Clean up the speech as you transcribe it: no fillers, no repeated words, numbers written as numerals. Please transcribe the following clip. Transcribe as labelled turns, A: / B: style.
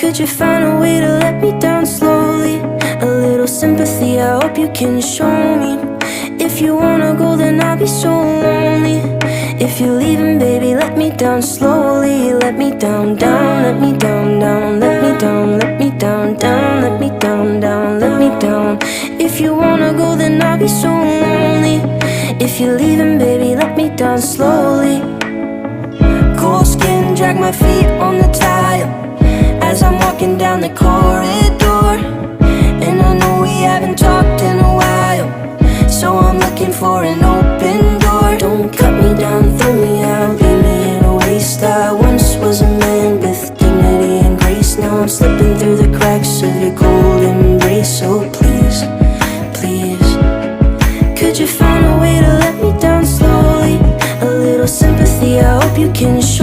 A: Could you find a way to let me down slowly? A little sympathy, I hope you can show me. If you wanna go, then I'll be so lonely. If you're leaving, baby, let me down slowly. Let me down, down, let me down, down. Let me down, let me down, down. Let me down, down, let me down. If you wanna go, then I'll be so lonely. If you're leaving, baby, let me down slowly. Cold skin, drag my feet on the tile as I'm walking down the corridor. And I know we haven't talked in a while, so I'm looking for an open door. Don't cut me down, throw me out, leave me in a waste. I once was a man with dignity and grace. Now I'm slipping through the cracks of your cold embrace. So please, please, could you find a way to let me down slowly? A little sympathy, I hope you can show